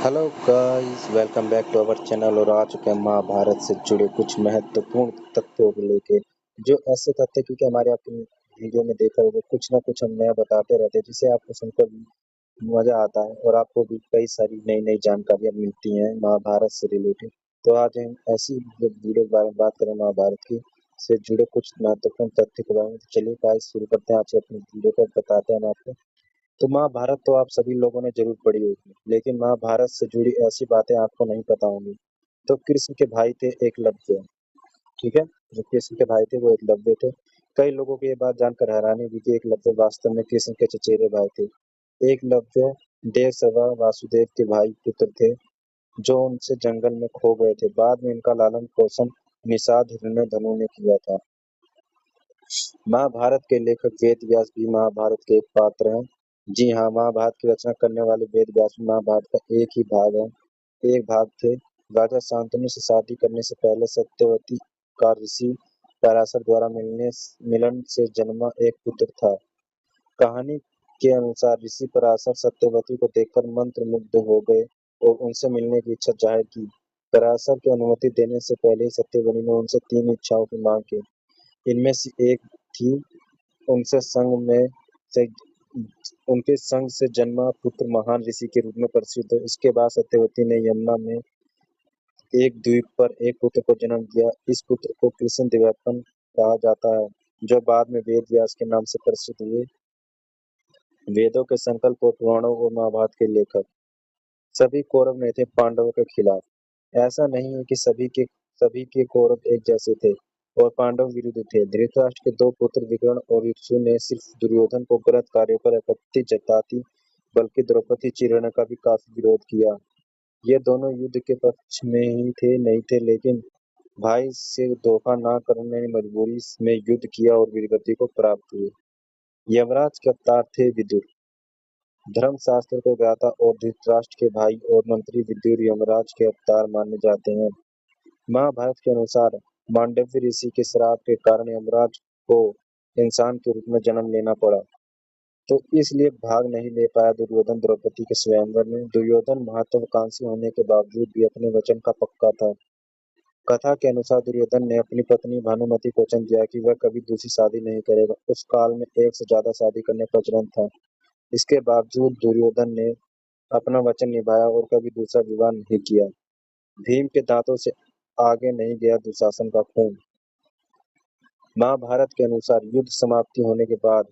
Hello guys, welcome back to our channel. और आ चुके हैं महाभारत से जुड़े कुछ महत्वपूर्ण तथ्यों को लेके। जो ऐसे तथ्य, क्योंकि हमारे आपने वीडियो में देखा होगा, कुछ ना कुछ हम नया बताते रहते हैं जिससे आपको सुनकर भी मजा आता है और आपको भी कई सारी नई नई जानकारियां मिलती हैं महाभारत से रिलेटेड। तो आज हम ऐसी वीडियो के बारे में बात करें महाभारत की से जुड़े कुछ महत्वपूर्ण तथ्य के बारे में। तो चलिए गाइस शुरू करते हैं। आज से अपनी वीडियो को बताते हैं हम आपको। तो महाभारत तो आप सभी लोगों ने जरूर पढ़ी होगी, लेकिन महाभारत से जुड़ी ऐसी बातें आपको नहीं पता होंगी। तो कृष्ण के भाई थे एकलव्य, ठीक है। जो कृष्ण के भाई थे वो एकलव्य थे। कई लोगों को ये बात जानकर हैरानी हुई कि एकलव्य वास्तव में कृष्ण के चचेरे भाई थे। एकलव्य देव सभा वासुदेव के भाई पुत्र थे, जो उनसे जंगल में खो गए थे। बाद में इनका लालन पोषण निषाद हिरण्यधनु ने किया था। महाभारत के लेखक वेद व्यास भी महाभारत के एक पात्र हैं। जी हाँ, महाभारत की रचना करने वाले वेद व्यास भी महाभारत का एक ही भाग है, एक भाग थे। राजा शांतनु से शादी करने से पहले सत्यवती का ऋषि पराशर द्वारा मिलन से जन्मा एक पुत्र था। कहानी के अनुसार ऋषि पराशर सत्यवती को देखकर मंत्र मुग्ध हो गए और उनसे मिलने की इच्छा जाहिर की। पराशर की अनुमति देने से पहले ही सत्यवती ने उनसे 3 इच्छाओं की मांग की। इनमें से एक थी उनसे संग में से उनके संग से जन्मा पुत्र महान ऋषि के रूप में प्रसिद्ध हो। इसके बाद सत्यवती ने यमुना में एक द्वीप पर एक पुत्र को जन्म दिया। इस पुत्र को कृष्ण दिव्यापन कहा जाता है, जो बाद में वेद व्यास के नाम से प्रसिद्ध हुए। वेदों के संकल्प और पुराणों और महाभारत के लेखक। सभी कौरव नहीं थे पांडवों के खिलाफ। ऐसा नहीं है कि सभी के कौरव एक जैसे थे और पांडव विरुद्ध थे। धृतराष्ट्र के 2 पुत्र विकर्ण और युधिष्ठिर ने सिर्फ दुर्योधन को गलत कार्यों पर आपत्ति जताती, बल्कि द्रौपदी चिरण का भी काफी विरोध किया। ये दोनों युद्ध के पक्ष में ही थे नहीं थे, लेकिन भाई से धोखा न करने की मजबूरी में युद्ध किया और वीरगति को प्राप्त हुए। यमराज के अवतार थे विदुर, धर्मशास्त्र को ज्ञाता और धृतराष्ट्र के भाई और मंत्री विदुर यमराज के अवतार माने जाते हैं। महाभारत के अनुसार मांडव्य ऋषि के श्राप के कारण यमराज को इंसान के रूप में जन्म लेना पड़ा, तो इसलिए भाग नहीं ले पाया दुर्योधन द्रौपदी के स्वयंवर में। दुर्योधन महत्वाकांक्षी होने के बावजूद भी अपने वचन का पक्का था। कथा के अनुसार दुर्योधन ने अपनी पत्नी भानुमति को वचन दिया कि वह कभी दूसरी शादी नहीं करेगा। उस काल में एक से ज्यादा शादी करने का प्रचलन था। इसके बावजूद दुर्योधन ने अपना वचन निभाया और कभी दूसरा विवाह नहीं किया। भीम के दांतों से आगे नहीं गया दुशासन का खून। महाभारत के अनुसार युद्ध समाप्ति होने के बाद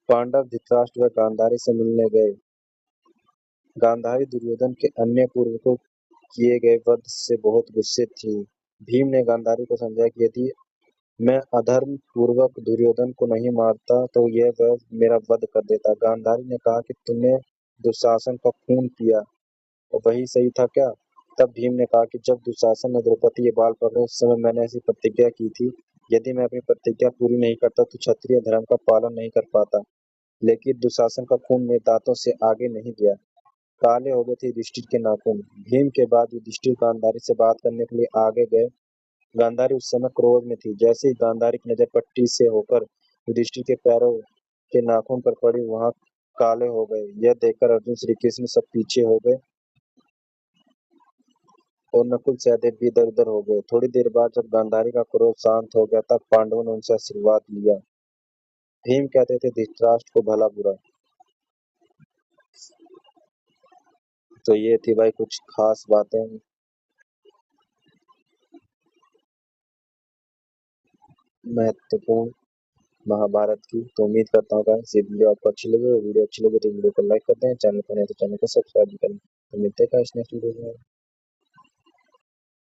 पांडव धृतराष्ट्र व गांधारी से मिलने गए। गांधारी दुर्योधन के अन्य पूर्वजों को किए गए वध से बहुत गुस्से थी। भीम ने गांधारी को समझाया कि यदि मैं अधर्म पूर्वक दुर्योधन को नहीं मारता तो यह वह मेरा वध कर देता। गांधारी ने कहा कि तुमने दुशासन का खून पिया और वही सही था क्या? तब भीम ने कहा कि जब दुशासन ने द्रौपदी के बाल पकड़े उस समय मैंने ऐसी प्रतिज्ञा की थी, यदि मैं अपनी प्रतिज्ञा पूरी नहीं करता तो क्षत्रिय धर्म का पालन नहीं कर पाता। लेकिन दुशासन का खून मेरे दांतों से आगे नहीं गया। काले हो गए थे युधिष्ठिर के नाखून। भीम के बाद युधिष्ठिर गांधारी से बात करने के लिए आगे गए। गांधारी उस समय क्रोध में थी। जैसे ही गांधारी की नजर पट्टी से होकर युधिष्ठिर के पैरों के नाखून पर पड़ी, वहां काले हो गए। यह देखकर अर्जुन, श्री कृष्ण सब पीछे हो गए और नकुल सहदेव भी इधर उधर हो गए। थोड़ी देर बाद जब गांधारी का क्रोध शांत हो गया, तब पांडवों ने उनसे आशीर्वाद लिया। भीम कहते थे धृतराष्ट्र को भला बुरा। तो ये थी भाई कुछ खास बातें महत्वपूर्ण महाभारत की। तो उम्मीद करता हूँ गाइस ये वीडियो आपको अच्छी लगी। वीडियो अच्छी लगी तो वीडियो को लाइक कर दें, चैनल पर नए तो चैनल को सब्सक्राइब करें। तो मिलते हैं गाइस नेक्स्ट वीडियो में।